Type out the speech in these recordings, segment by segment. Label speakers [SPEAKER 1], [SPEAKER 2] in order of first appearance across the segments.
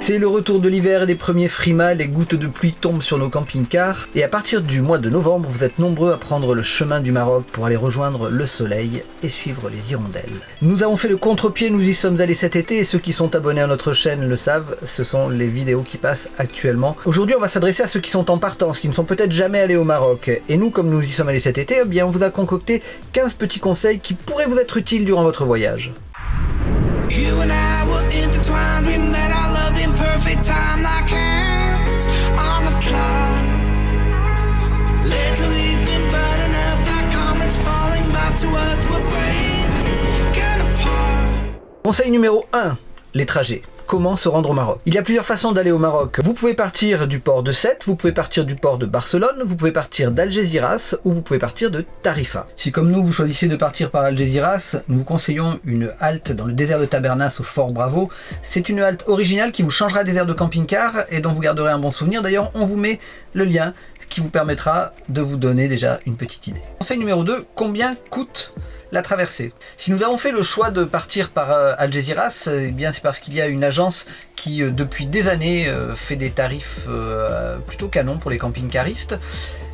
[SPEAKER 1] C'est le retour de l'hiver et des premiers frimas, les gouttes de pluie tombent sur nos camping-cars et à partir du mois de novembre, vous êtes nombreux à prendre le chemin du Maroc pour aller rejoindre le soleil et suivre les hirondelles. Nous avons fait le contre-pied, nous y sommes allés cet été et ceux qui sont abonnés à notre chaîne le savent, ce sont les vidéos qui passent actuellement. Aujourd'hui, on va s'adresser à ceux qui sont en partance, qui ne sont peut-être jamais allés au Maroc. Et nous, comme nous y sommes allés cet été, eh bien, on vous a concocté 15 petits conseils qui pourraient vous être utiles durant votre voyage.
[SPEAKER 2] You and I were intertwined, we met our love in perfect time, like hands on the cloud. Lately we've been burning up like comets falling back to earth, we're breaking apart.
[SPEAKER 1] Conseil numéro 1, les trajets. Comment se rendre au Maroc? Il y a plusieurs façons d'aller au Maroc. Vous pouvez partir du port de Sète, vous pouvez partir du port de Barcelone, vous pouvez partir d'Algeciras ou vous pouvez partir de Tarifa. Si comme nous vous choisissez de partir par Algeciras, nous vous conseillons une halte dans le désert de Tabernas au Fort Bravo. C'est une halte originale qui vous changera des aires de camping-car et dont vous garderez un bon souvenir. D'ailleurs, on vous met le lien qui vous permettra de vous donner déjà une petite idée. Conseil numéro 2, combien coûte la traversée? Si nous avons fait le choix de partir par Algeciras, eh bien c'est parce qu'il y a une agence qui depuis des années fait des tarifs plutôt canons pour les camping-caristes,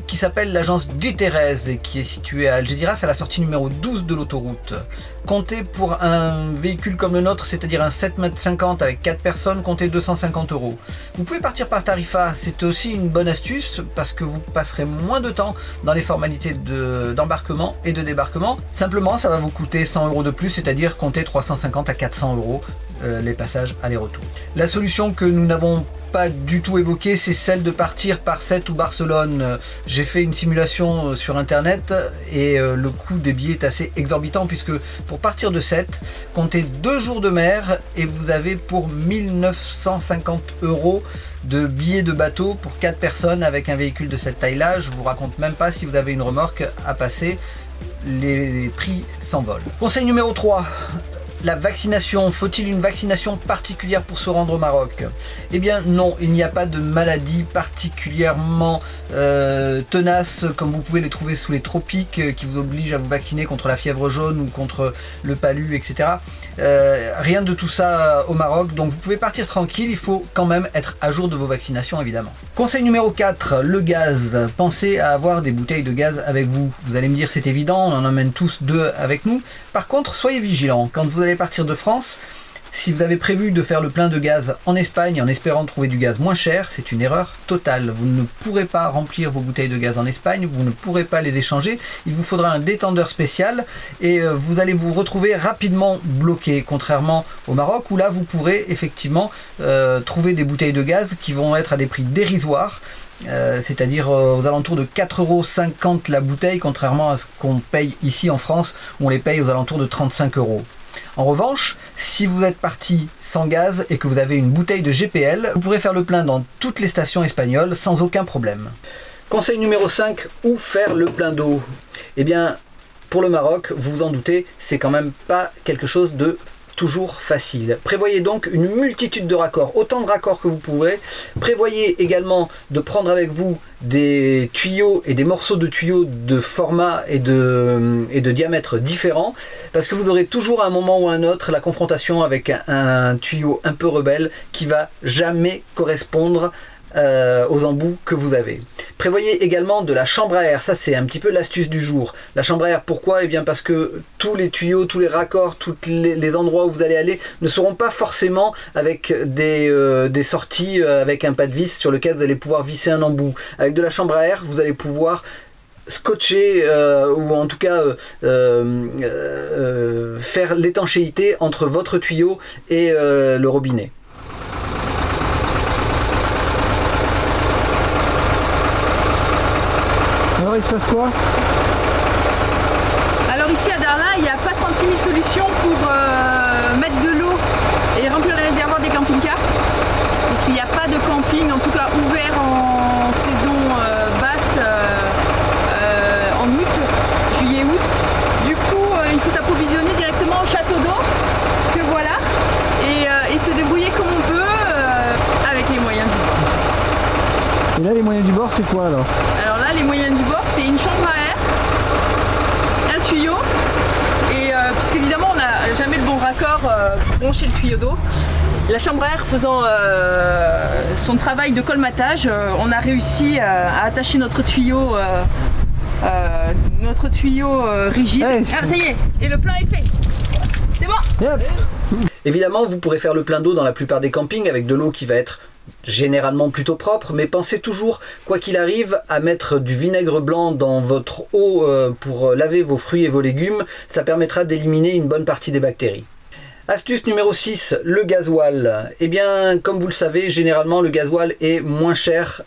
[SPEAKER 1] qui s'appelle l'agence Guterres et qui est située à Algeciras à la sortie numéro 12 de l'autoroute. Comptez pour un véhicule comme le nôtre, c'est-à-dire un 7,50 m avec 4 personnes, comptez 250 €. Vous pouvez partir par Tarifa, c'est aussi une bonne astuce parce que vous passerez moins de temps dans les formalités d'embarquement et de débarquement. Simplement, ça va vous coûter 100 € de plus, c'est-à-dire comptez 350 à 400 € les passages aller-retour. La solution que nous n'avons pas du tout évoquée, c'est celle de partir par Sète ou Barcelone. J'ai fait une simulation sur internet et le coût des billets est assez exorbitant puisque pour partir de Sète, comptez 2 jours de mer et vous avez pour 1950 € de billets de bateau pour 4 personnes avec un véhicule de cette taille-là. Je vous raconte même pas si vous avez une remorque à passer, les prix s'envolent. Conseil numéro 3. La vaccination, faut-il une vaccination particulière pour se rendre au Maroc? Eh bien non, il n'y a pas de maladie particulièrement tenace comme vous pouvez les trouver sous les tropiques qui vous oblige à vous vacciner contre la fièvre jaune ou contre le palu, etc. Rien de tout ça au Maroc, donc vous pouvez partir tranquille, il faut quand même être à jour de vos vaccinations évidemment. Conseil numéro 4, le gaz. Pensez à avoir des bouteilles de gaz avec vous. Vous allez me dire c'est évident, on en emmène tous 2 avec nous. Par contre, soyez vigilants, quand vous allez partir de France, si vous avez prévu de faire le plein de gaz en Espagne en espérant trouver du gaz moins cher, c'est une erreur totale. Vous ne pourrez pas remplir vos bouteilles de gaz en Espagne, vous ne pourrez pas les échanger, il vous faudra un détendeur spécial et vous allez vous retrouver rapidement bloqué, contrairement au Maroc où là vous pourrez effectivement trouver des bouteilles de gaz qui vont être à des prix dérisoires. C'est-à-dire aux alentours de 4,50 € la bouteille, contrairement à ce qu'on paye ici en France où on les paye aux alentours de 35 €. En revanche, si vous êtes parti sans gaz et que vous avez une bouteille de GPL, vous pourrez faire le plein dans toutes les stations espagnoles sans aucun problème. Conseil numéro 5, où faire le plein d'eau? Eh bien, pour le Maroc, vous vous en doutez, c'est quand même pas quelque chose de toujours facile. Prévoyez donc une multitude de raccords, autant de raccords que vous pourrez. Prévoyez également de prendre avec vous des tuyaux et des morceaux de tuyaux de format et de diamètre différents, parce que vous aurez toujours à un moment ou à un autre la confrontation avec un tuyau un peu rebelle qui va jamais correspondre aux embouts que vous avez. Prévoyez également de la chambre à air, ça c'est un petit peu l'astuce du jour. La chambre à air, pourquoi? Eh bien parce que tous les tuyaux, tous les raccords, tous les endroits où vous allez aller ne seront pas forcément avec des sorties avec un pas de vis sur lequel vous allez pouvoir visser un embout. Avec de la chambre à air, vous allez pouvoir scotcher ou en tout cas faire l'étanchéité entre votre tuyau et le robinet. Alors il se passe quoi?
[SPEAKER 3] Alors ici à Darla, il n'y a pas 36 000 solutions pour mettre de l'eau et remplir les réservoirs des camping-cars. Parce qu'il n'y a pas de camping, en tout cas ouvert en saison basse en août, juillet-août. Du coup, il faut s'approvisionner directement au château d'eau, que voilà, et se débrouiller comme on peut avec les moyens du bord.
[SPEAKER 1] Et là les moyens du bord c'est quoi alors?
[SPEAKER 3] Alors là les moyens du bord c'est une chambre à air, un tuyau et puisqu'évidemment on n'a jamais le bon raccord brancher le tuyau d'eau. La chambre à air faisant son travail de colmatage, on a réussi à attacher notre tuyau rigide.
[SPEAKER 1] Hey.
[SPEAKER 3] Ah, ça y est, et le plein est fait. C'est bon.
[SPEAKER 1] Yep. Évidemment, vous pourrez faire le plein d'eau dans la plupart des campings avec de l'eau qui va être généralement plutôt propre, mais pensez toujours, quoi qu'il arrive, à mettre du vinaigre blanc dans votre eau pour laver vos fruits et vos légumes. Ça permettra d'éliminer une bonne partie des bactéries. Astuce numéro 6, le gasoil. Eh bien, comme vous le savez, généralement le gasoil est moins cher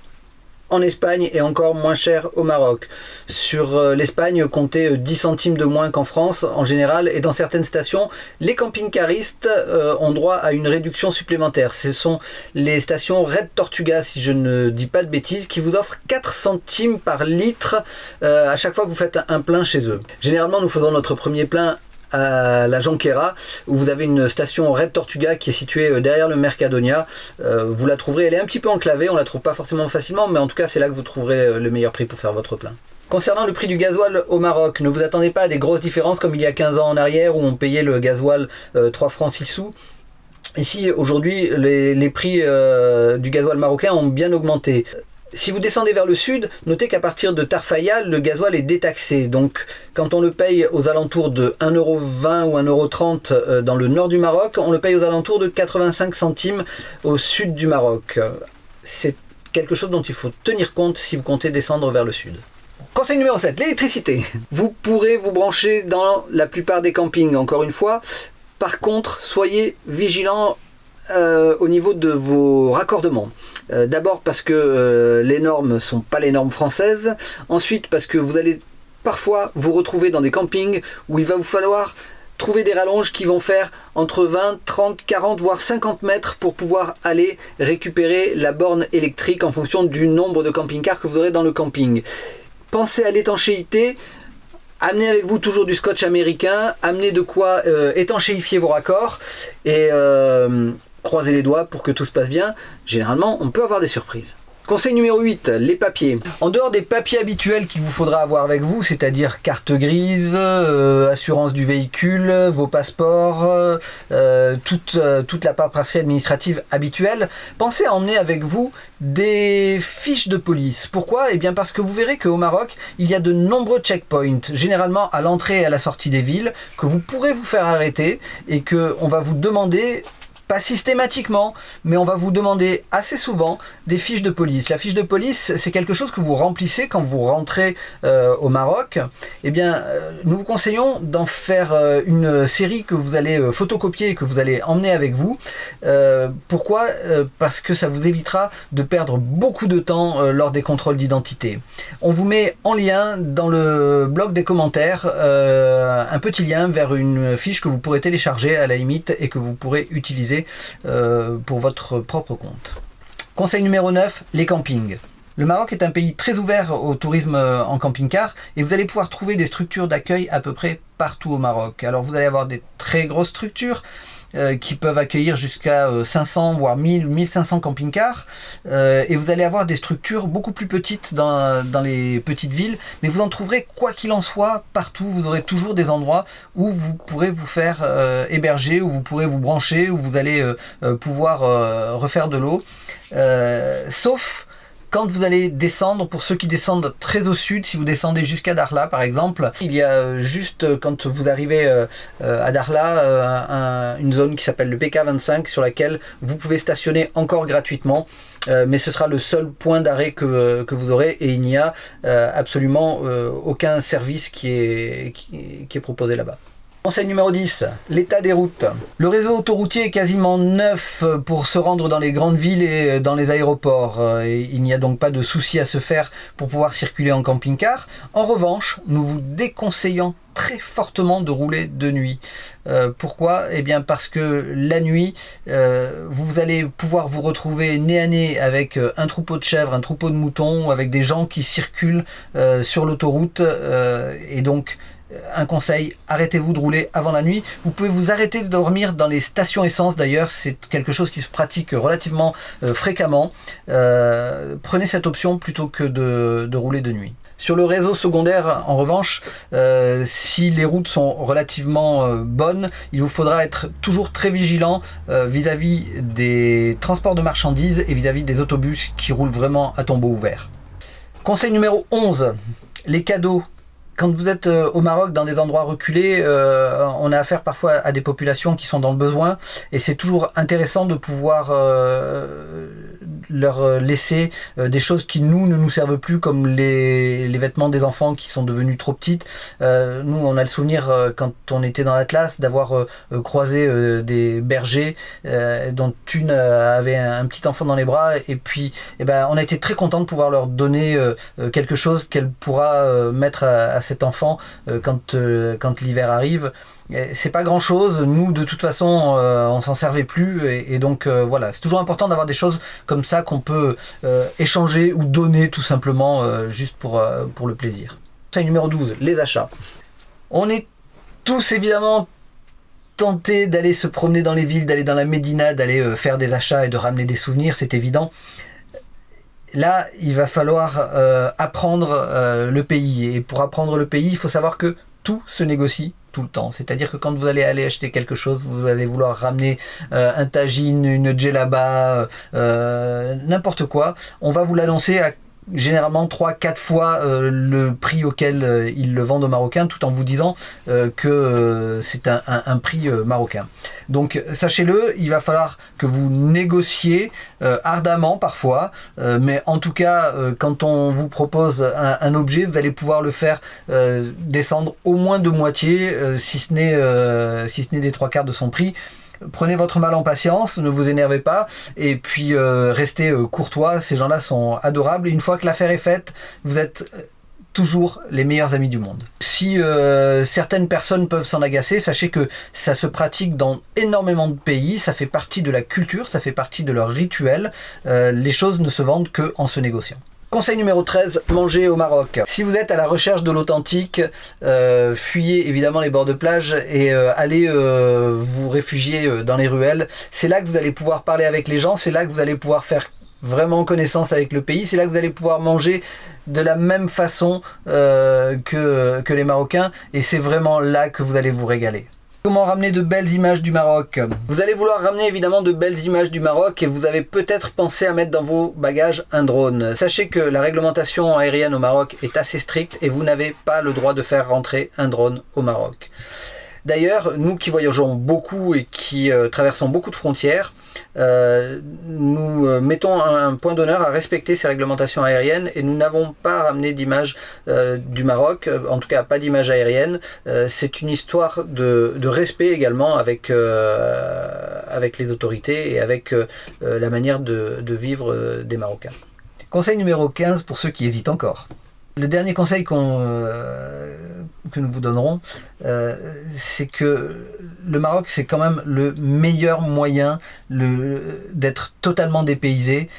[SPEAKER 1] en Espagne et encore moins cher au Maroc. Sur l'Espagne, comptez 10 centimes de moins qu'en France en général, et dans certaines stations, les camping-caristes ont droit à une réduction supplémentaire. Ce sont les stations Red Tortuga, si je ne dis pas de bêtises, qui vous offrent 4 centimes par litre à chaque fois que vous faites un plein chez eux. Généralement, nous faisons notre premier plein à la Jonquera, où vous avez une station Red Tortuga qui est située derrière le Mercadonia. Vous la trouverez, elle est un petit peu enclavée, on la trouve pas forcément facilement, mais en tout cas c'est là que vous trouverez le meilleur prix pour faire votre plein. Concernant le prix du gasoil au Maroc, ne vous attendez pas à des grosses différences comme il y a 15 ans en arrière où on payait le gasoil 3 francs 6 sous. Ici aujourd'hui les prix du gasoil marocain ont bien augmenté. Si vous descendez vers le sud, notez qu'à partir de Tarfaya, le gasoil est détaxé. Donc, quand on le paye aux alentours de 1,20€ ou 1,30€ dans le nord du Maroc, on le paye aux alentours de 85 centimes au sud du Maroc. C'est quelque chose dont il faut tenir compte si vous comptez descendre vers le sud. Conseil numéro 7, l'électricité. Vous pourrez vous brancher dans la plupart des campings, encore une fois. Par contre, soyez vigilants au niveau de vos raccordements. D'abord parce que les normes ne sont pas les normes françaises. Ensuite parce que vous allez parfois vous retrouver dans des campings où il va vous falloir trouver des rallonges qui vont faire entre 20, 30, 40 voire 50 mètres pour pouvoir aller récupérer la borne électrique en fonction du nombre de camping-cars que vous aurez dans le camping. Pensez à l'étanchéité. Amenez avec vous toujours du scotch américain, amenez de quoi étanchéifier vos raccords et croisez les doigts pour que tout se passe bien. Généralement, on peut avoir des surprises. Conseil numéro 8, les papiers. En dehors des papiers habituels qu'il vous faudra avoir avec vous, c'est-à-dire carte grise, assurance du véhicule, vos passeports, toute la paperasserie administrative habituelle, pensez à emmener avec vous des fiches de police. Pourquoi ? Eh bien parce que vous verrez qu'au Maroc, il y a de nombreux checkpoints, généralement à l'entrée et à la sortie des villes, que vous pourrez vous faire arrêter et qu'on va vous demander, pas systématiquement, mais on va vous demander assez souvent des fiches de police. La fiche de police, c'est quelque chose que vous remplissez quand vous rentrez au Maroc. Eh bien, nous vous conseillons d'en faire une série que vous allez photocopier et que vous allez emmener avec vous. Pourquoi ? Parce que ça vous évitera de perdre beaucoup de temps lors des contrôles d'identité. On vous met en lien dans le bloc des commentaires un petit lien vers une fiche que vous pourrez télécharger à la limite et que vous pourrez utiliser pour votre propre compte. Conseil numéro 9, les campings. Le Maroc est un pays très ouvert au tourisme en camping-car et vous allez pouvoir trouver des structures d'accueil à peu près partout au Maroc. Alors vous allez avoir des très grosses structures qui peuvent accueillir jusqu'à 500 voire 1000, 1500 camping-cars et vous allez avoir des structures beaucoup plus petites dans les petites villes, mais vous en trouverez quoi qu'il en soit partout. Vous aurez toujours des endroits où vous pourrez vous faire héberger, où vous pourrez vous brancher, où vous allez pouvoir refaire de l'eau, sauf quand vous allez descendre, pour ceux qui descendent très au sud, si vous descendez jusqu'à Dakhla par exemple, il y a juste quand vous arrivez à Dakhla une zone qui s'appelle le PK25 sur laquelle vous pouvez stationner encore gratuitement, mais ce sera le seul point d'arrêt que vous aurez et il n'y a absolument aucun service qui est proposé là-bas. Conseil numéro 10, l'état des routes. Le réseau autoroutier est quasiment neuf pour se rendre dans les grandes villes et dans les aéroports. Et il n'y a donc pas de souci à se faire pour pouvoir circuler en camping-car. En revanche, nous vous déconseillons très fortement de rouler de nuit. Pourquoi ? Eh bien parce que la nuit, vous allez pouvoir vous retrouver nez à nez avec un troupeau de chèvres, un troupeau de moutons, avec des gens qui circulent sur l'autoroute et donc un conseil, arrêtez-vous de rouler avant la nuit. Vous pouvez vous arrêter de dormir dans les stations essence d'ailleurs, c'est quelque chose qui se pratique relativement fréquemment. Prenez cette option plutôt que de rouler de nuit. Sur le réseau secondaire, en revanche, si les routes sont relativement bonnes, il vous faudra être toujours très vigilant vis-à-vis des transports de marchandises et vis-à-vis des autobus qui roulent vraiment à tombeau ouvert. Conseil numéro 11, les cadeaux. Quand vous êtes au Maroc, dans des endroits reculés, on a affaire parfois à des populations qui sont dans le besoin et c'est toujours intéressant de pouvoir leur laisser des choses qui nous ne nous servent plus, comme les vêtements des enfants qui sont devenus trop petites. Nous, on a le souvenir quand on était dans l'Atlas d'avoir croisé des bergers dont une avait un petit enfant dans les bras et puis on a été très content de pouvoir leur donner quelque chose qu'elle pourra mettre à cet enfant quand l'hiver arrive. C'est pas grand chose, nous de toute façon on s'en servait plus et donc voilà, c'est toujours important d'avoir des choses comme ça qu'on peut échanger ou donner tout simplement juste pour le plaisir. Conseil numéro 12, les achats. On est tous évidemment tentés d'aller se promener dans les villes, d'aller dans la Médina, d'aller faire des achats et de ramener des souvenirs, c'est évident. Là, il va falloir apprendre le pays. Et pour apprendre le pays, il faut savoir que tout se négocie tout le temps. C'est-à-dire que quand vous allez acheter quelque chose, vous allez vouloir ramener un tagine, une djellaba, n'importe quoi. On va vous l'annoncer à généralement 3-4 fois le prix auquel ils le vendent aux Marocains, tout en vous disant que c'est un prix marocain. Donc sachez-le, il va falloir que vous négociez ardemment parfois, mais en tout cas quand on vous propose un objet, vous allez pouvoir le faire descendre au moins de moitié, si ce n'est des 3/4 de son prix. Prenez votre mal en patience, ne vous énervez pas et puis restez courtois, ces gens-là sont adorables et une fois que l'affaire est faite, vous êtes toujours les meilleurs amis du monde. Si certaines personnes peuvent s'en agacer, sachez que ça se pratique dans énormément de pays, ça fait partie de la culture, ça fait partie de leur rituel, les choses ne se vendent qu'en se négociant. Conseil numéro 13, manger au Maroc. Si vous êtes à la recherche de l'authentique, fuyez évidemment les bords de plage et allez vous réfugier dans les ruelles. C'est là que vous allez pouvoir parler avec les gens, c'est là que vous allez pouvoir faire vraiment connaissance avec le pays, c'est là que vous allez pouvoir manger de la même façon que les Marocains et c'est vraiment là que vous allez vous régaler. Comment ramener de belles images du Maroc? Vous allez vouloir ramener évidemment de belles images du Maroc et vous avez peut-être pensé à mettre dans vos bagages un drone. Sachez que la réglementation aérienne au Maroc est assez stricte et vous n'avez pas le droit de faire rentrer un drone au Maroc. D'ailleurs, nous qui voyageons beaucoup et qui traversons beaucoup de frontières, nous mettons un point d'honneur à respecter ces réglementations aériennes et nous n'avons pas ramené d'images du Maroc, en tout cas pas d'images aériennes. C'est une histoire de respect également avec les autorités et avec la manière de vivre des Marocains. Conseil numéro 15 pour ceux qui hésitent encore. Le dernier conseil que nous vous donnerons, c'est que le Maroc, c'est quand même le meilleur moyen d'être totalement dépaysé.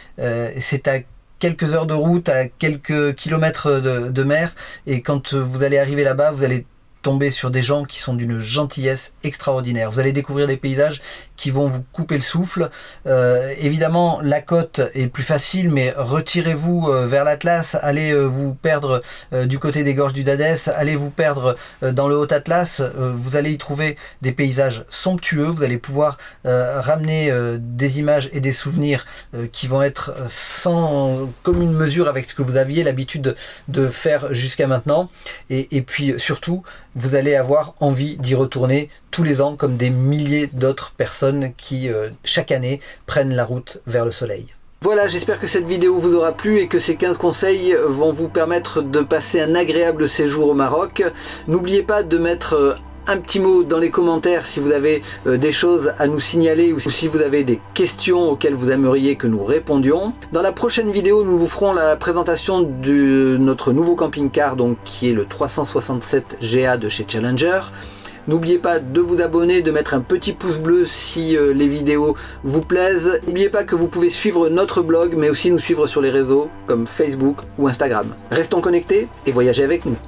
[SPEAKER 1] C'est à quelques heures de route, à quelques kilomètres de mer, et quand vous allez arriver là-bas, vous allez tomber sur des gens qui sont d'une gentillesse extraordinaire. Vous allez découvrir des paysages qui vont vous couper le souffle. Évidemment, la côte est plus facile, mais retirez-vous vers l'Atlas, allez vous perdre du côté des gorges du Dadès, allez vous perdre dans le Haut-Atlas, vous allez y trouver des paysages somptueux, vous allez pouvoir ramener des images et des souvenirs qui vont être sans commune mesure avec ce que vous aviez l'habitude de faire jusqu'à maintenant. Et puis surtout, vous allez avoir envie d'y retourner tous les ans comme des milliers d'autres personnes qui chaque année prennent la route vers le soleil. Voilà, j'espère que cette vidéo vous aura plu et que ces 15 conseils vont vous permettre de passer un agréable séjour au Maroc. N'oubliez pas de mettre un petit mot dans les commentaires si vous avez des choses à nous signaler ou si vous avez des questions auxquelles vous aimeriez que nous répondions. Dans la prochaine vidéo, nous vous ferons la présentation de notre nouveau camping-car, donc qui est le 367 GA de chez Challenger. N'oubliez pas de vous abonner, de mettre un petit pouce bleu si les vidéos vous plaisent. N'oubliez pas que vous pouvez suivre notre blog, mais aussi nous suivre sur les réseaux comme Facebook ou Instagram. Restons connectés et voyagez avec nous.